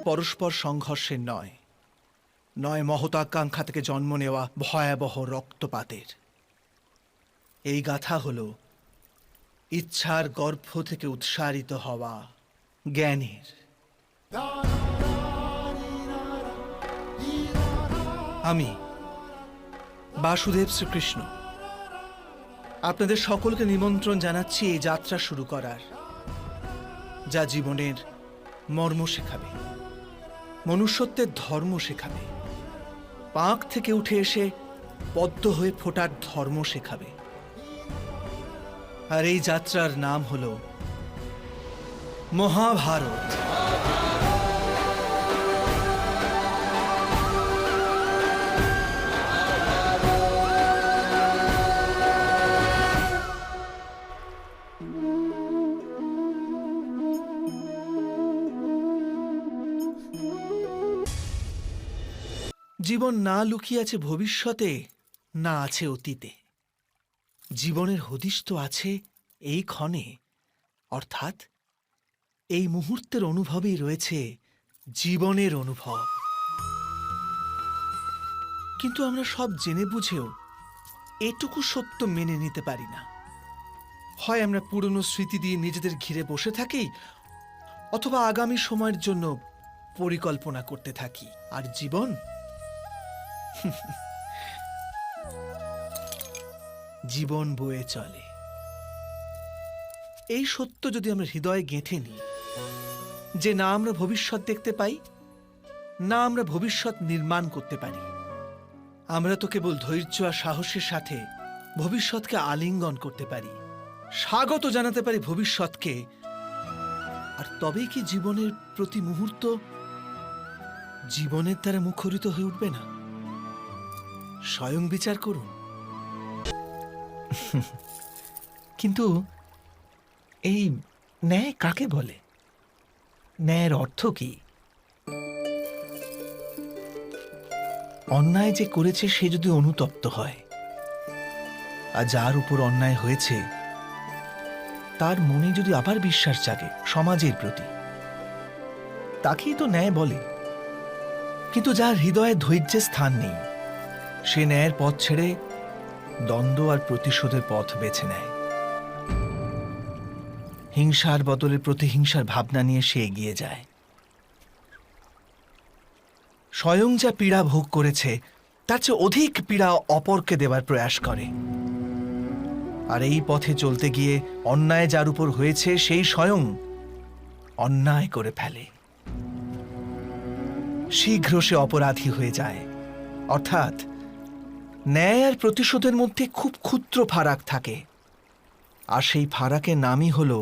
পরস্পর সংঘর্ষের নয়, নয় মহতাকাঙ্ক্ষা থেকে জন্ম নেওয়া ভয়াবহ রক্তপাতের। এই গাথা হল ইচ্ছার গর্ভ থেকে উৎসারিত হওয়া জ্ঞানের। আমি বাসুদেব শ্রীকৃষ্ণ আপনাদের সকলকে নিমন্ত্রণ জানাচ্ছি এই যাত্রা শুরু করার, যা জীবনের মর্ম শেখাবে, মনুষ্যত্বের ধর্ম শেখাবে, পাঁক থেকে উঠে এসে পদ্ম হয়ে ফোটার ধর্ম শেখাবে। আর এই যাত্রার নাম হল মহাভারত। জীবন না লুকিয়ে আছে ভবিষ্যতে, না আছে অতীতে। জীবনের হদিশ তো আছে এই ক্ষণে, অর্থাৎ এই মুহূর্তের অনুভবেই রয়েছে জীবনের অনুভব। কিন্তু আমরা সব জেনে বুঝেও এটুকু সত্য মেনে নিতে পারি না। হয় আমরা পুরনো স্মৃতি দিয়ে নিজেদের ঘিরে বসে থাকি, অথবা আগামী সময়ের জন্য পরিকল্পনা করতে থাকি। আর জীবন জীবন বয়ে চলে। এই সত্য যদি আমরা হৃদয়ে গেঁথে নিই যে না আমরা ভবিষ্যৎ দেখতে পাই, না আমরা ভবিষ্যৎ নির্মাণ করতে পারি, আমরা তো কেবল ধৈর্য আর সাহসের সাথে ভবিষ্যৎকে আলিঙ্গন করতে পারি, স্বাগত জানাতে পারি ভবিষ্যৎকে। আর তবেই কি জীবনের প্রতি মুহূর্ত জীবনের দ্বারা মুখরিত হয়ে উঠবে না? স্বয়ং বিচার করুন। কিন্তু এই ন্যায় কাকে বলে? ন্যায়ের অর্থ কি? অন্যায় যে করেছে সে যদি অনুতপ্ত হয়, আর যার উপর অন্যায় হয়েছে তার মনে যদি আবার বিশ্বাস জাগে সমাজের প্রতি, তাকেই তো ন্যায় বলে। কিন্তু যার হৃদয়ে ধৈর্যের স্থান নেই, সে ন্যায়ের পথ ছেড়ে দ্বন্দ্ব আর প্রতিশোধের পথ বেছে নেয়। হিংসার বদলে প্রতিহিংসার ভাবনা নিয়ে সে এগিয়ে যায়। স্বয়ং যা পীড়া ভোগ করেছে তার চেয়ে অধিক পীড়া অপরকে দেবার প্রয়াস করে। আর এই পথে চলতে গিয়ে অন্যায় যার উপর হয়েছে সেই স্বয়ং অন্যায় করে ফেলে। শীঘ্র সে অপরাধী হয়ে যায়। অর্থাৎ ন্যায় আর প্রতিশোধের মধ্যে খুব ক্ষুদ্র ফারাক থাকে, আর সেই ফারাকের নামই হল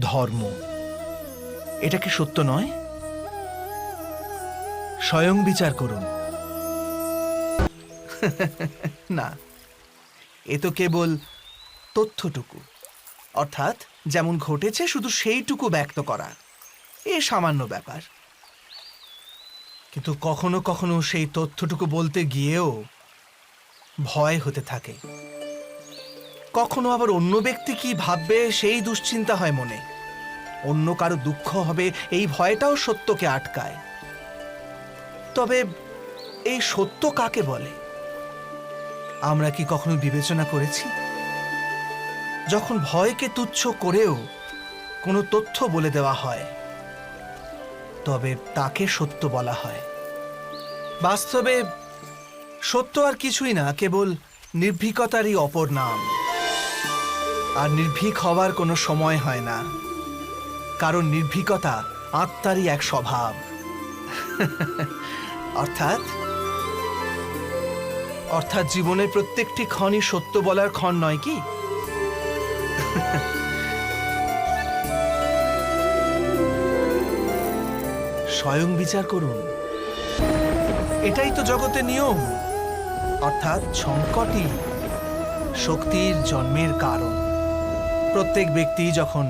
ধর্ম। এটা কি সত্য নয়? স্বয়ং বিচার করুন। না, এ তো কেবল তথ্যটুকু, অর্থাৎ যেমন ঘটেছে শুধু সেইটুকু ব্যক্ত করা। এ সামান্য ব্যাপার। কিন্তু কখনো কখনো সেই তথ্যটুকু বলতে গিয়েও ভয় হতে থাকে। কখনো আবার অন্য ব্যক্তি কি ভাববে সেই দুশ্চিন্তা হয় মনে। অন্য কারো দুঃখ হবে এই ভয়টাও সত্যকে আটকায়। তবে এই সত্য কাকে বলে আমরা কি কখনো বিবেচনা করেছি? যখন ভয়কে তুচ্ছ করেও কোনো তথ্য বলে দেওয়া হয়, তবে তাকে সত্য বলা হয়। বাস্তবে সত্য আর কিছুই না, কেবল নির্ভীকতারই অপর নাম। আর নির্ভীক হওয়ার কোনো সময় হয় না, কারণ নির্ভীকতা আত্মারই এক স্বভাব। অর্থাৎ জীবনের প্রত্যেকটি ক্ষণই সত্য বলার ক্ষণ নয় কি? স্বয়ং বিচার করুন। এটাই তো জগতের নিয়ম। অর্থাৎ সংকটই শক্তির জন্মের কারণ। প্রত্যেক ব্যক্তি যখন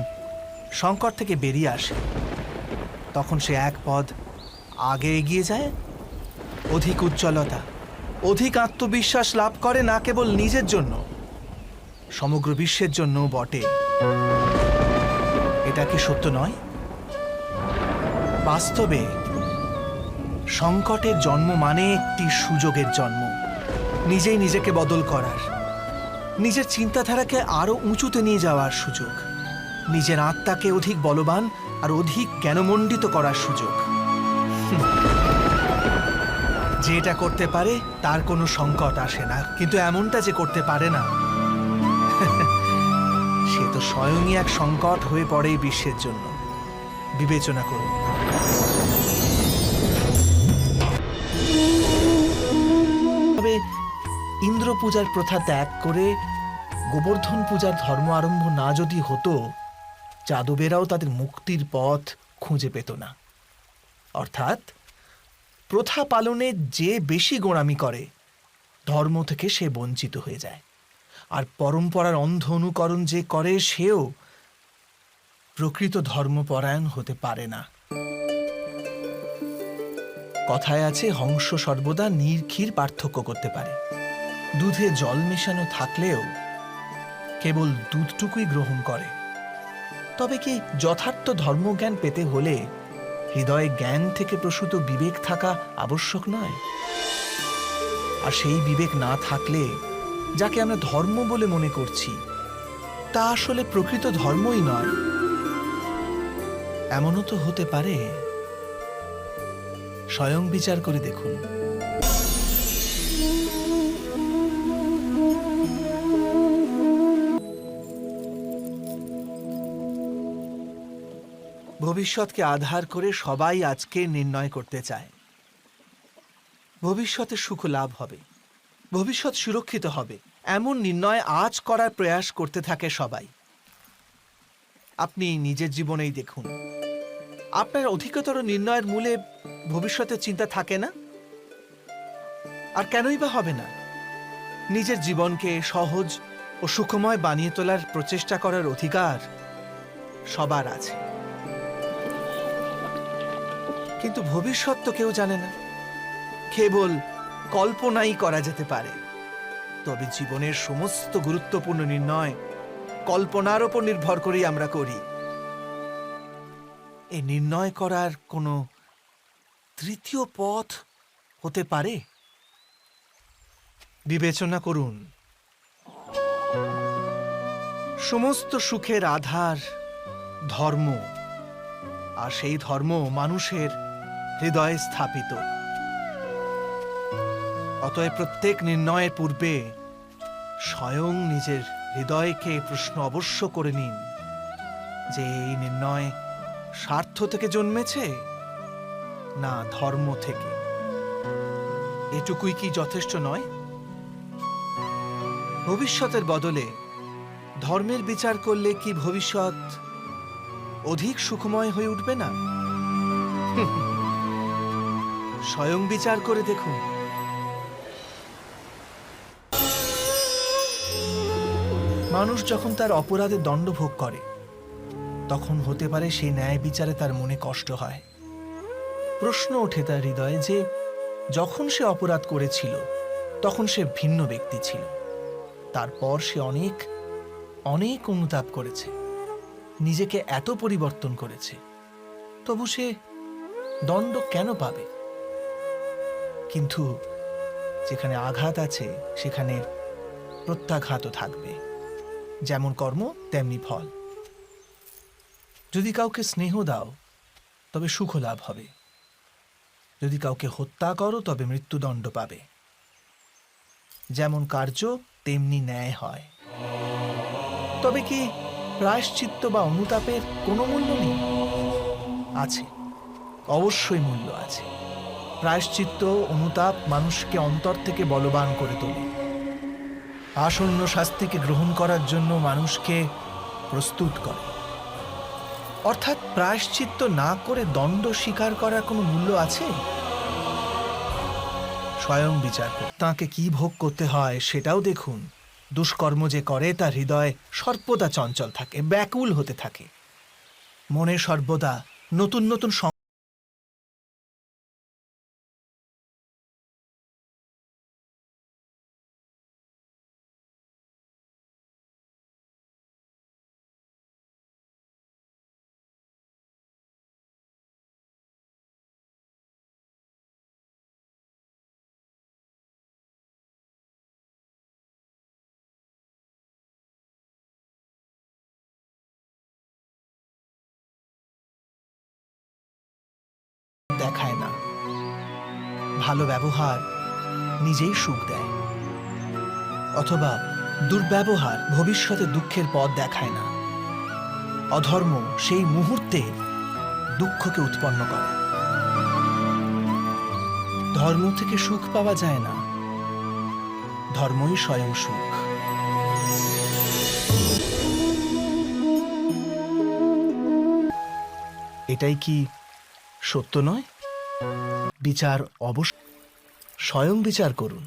সংকট থেকে বেরিয়ে আসে, তখন সে এক পদ আগে এগিয়ে যায়, অধিক উজ্জ্বলতা, অধিক আত্মবিশ্বাস লাভ করে, না কেবল নিজের জন্য, সমগ্র বিশ্বের জন্য বটে। এটা কি সত্য নয়? বাস্তবে সংকটের জন্ম মানে একটি সুযোগের জন্ম, নিজেই নিজেকে বদল করার, নিজের চিন্তাধারাকে আরো উঁচুতে নিয়ে যাওয়ার সুযোগ, নিজের আত্মাকে অধিক বলবান আর অধিক জ্ঞানমণ্ডিত করার সুযোগ। যে এটা করতে পারে তার কোনো সংকট আসে না, কিন্তু এমনটা যে করতে পারে না সে তো স্বয়ংই এক সংকট হয়ে পড়ে এই বিশ্বের জন্য। বিবেচনা করুন। তবে ইন্দ্র পূজার প্রথা ত্যাগ করে গোবর্ধন পূজার ধর্ম আরম্ভ না যদি হতো, যাদবেরাও তাদের মুক্তির পথ খুঁজে পেত না। অর্থাৎ প্রথা পালনে যে বেশি গোঁড়ামি করে, ধর্ম থেকে সে বঞ্চিত হয়ে যায়, আর পরম্পরার অন্ধ অনুকরণ যে করে সেও প্রকৃত ধর্মপরায়ণ হতে পারে না। কথায় আছে, হংস সর্বদা নীর ক্ষীর পার্থক্য করতে পারে। দুধে জল মেশানো থাকলেও কেবল দুধটুকুই গ্রহণ করে। তবে কি যথার্থ ধর্মজ্ঞান পেতে হলে হৃদয়ে জ্ঞান থেকে প্রসূত বিবেক থাকা আবশ্যক নয়? আর সেই বিবেক না থাকলে যাকে আমরা ধর্ম বলে মনে করছি তা আসলে প্রকৃত ধর্মই নয়। এমনও তো হতে পারে। স্বয়ং বিচার করে দেখুন। ভবিষ্যৎকে আধার করে সবাই আজকে নির্ণয় করতে চায়। ভবিষ্যতে সুখ লাভ হবে, ভবিষ্যৎ সুরক্ষিত হবে, এমন নির্ণয় আজ করার প্রয়াস করতে থাকে সবাই। আপনি নিজের জীবনেই দেখুন, আপনার অধিকতর নির্ণয়ের মূলে ভবিষ্যতের চিন্তা থাকে না। আর কেনই বা হবে না? নিজের জীবনকে সহজ ও সুখময় বানিয়ে তোলার প্রচেষ্টা করার অধিকার সবার আছে। কিন্তু ভবিষ্যৎ তো কেউ জানে না, কেবল কল্পনাই করা যেতে পারে। তবে জীবনের সমস্ত গুরুত্বপূর্ণ নির্ণয় কল্পনার উপর নির্ভর করেই আমরা করি। এই নির্ণয় করার কোনো তৃতীয় পথ হতে পারে? বিবেচনা করুন। সমস্ত সুখের আধার ধর্ম, আর সেই ধর্ম মানুষের হৃদয়ে স্থাপিত। অতএব প্রত্যেক নির্ণয়ের পূর্বে স্বয়ং নিজের হৃদয়কে প্রশ্ন অবশ্য করে নিন যে এই নির্ণয় স্বার্থ থেকে জন্মেছে না ধর্ম থেকে। এটুকুই কি যথেষ্ট নয়? ভবিষ্যতের বদলে ধর্মের বিচার করলে কি ভবিষ্যৎ অধিক সুখময় হয়ে উঠবে না? স্বয়ং বিচার করে দেখুন। মানুষ যখন তার অপরাধের দণ্ড ভোগ করে তখন হতে পারে সেই ন্যায় বিচারে তার মনে কষ্ট হয়। প্রশ্ন ওঠে তার হৃদয়ে যে যখন সে অপরাধ করেছিল তখন সে ভিন্ন ব্যক্তি ছিল, তারপর সে অনেক অনেক অনুতাপ করেছে, নিজেকে এত পরিবর্তন করেছে, তবু সে দণ্ড কেন পাবে? কিন্তু যেখানে আঘাত আছে সেখানে প্রত্যাঘাতও থাকবে। যেমন কর্ম তেমনি ফল। যদি কাউকে স্নেহ দাও তবে সুখ লাভ হবে, যদি কাউকে হত্যা করো তবে মৃত্যুদণ্ড পাবে। যেমন কার্য তেমনি ন্যায় হয়। তবে কি প্রায়শ্চিত্ত বা অনুতাপের কোনো মূল্য নেই? আছে, অবশ্যই মূল্য আছে। প্রায়শ্চিত্ত অনুতাপ মানুষকে অন্তর থেকে বলবান করে তোলে, আসন্ন শাস্তিকে গ্রহণ করার জন্য মানুষকে প্রস্তুত করে। অর্থাৎ প্রায়শ্চিত্ত না করে দণ্ড স্বীকার করার কোনো মূল্য আছে? স্বয়ং বিচার করুন। তাঁকে কি ভোগ করতে হয় সেটাও দেখুন। দুষ্কর্ম যে করে তার হৃদয় সর্বদা চঞ্চল থাকে, ব্যাকুল হতে থাকে, মনে সর্বদা নতুন নতুন দেখায় না। ভালো ব্যবহার নিজেই সুখ দেয়, অথবা দুর্ব্যবহার ভবিষ্যতে দুঃখের পথ দেখায় না। অধর্ম সেই মুহূর্তে দুঃখকে উৎপন্ন করে। ধর্ম থেকে সুখ পাওয়া যায় না, ধর্মই স্বয়ং সুখ। এটাই কি সত্য নয়? বিচার অবশ্য স্বয়ং বিচার করুন।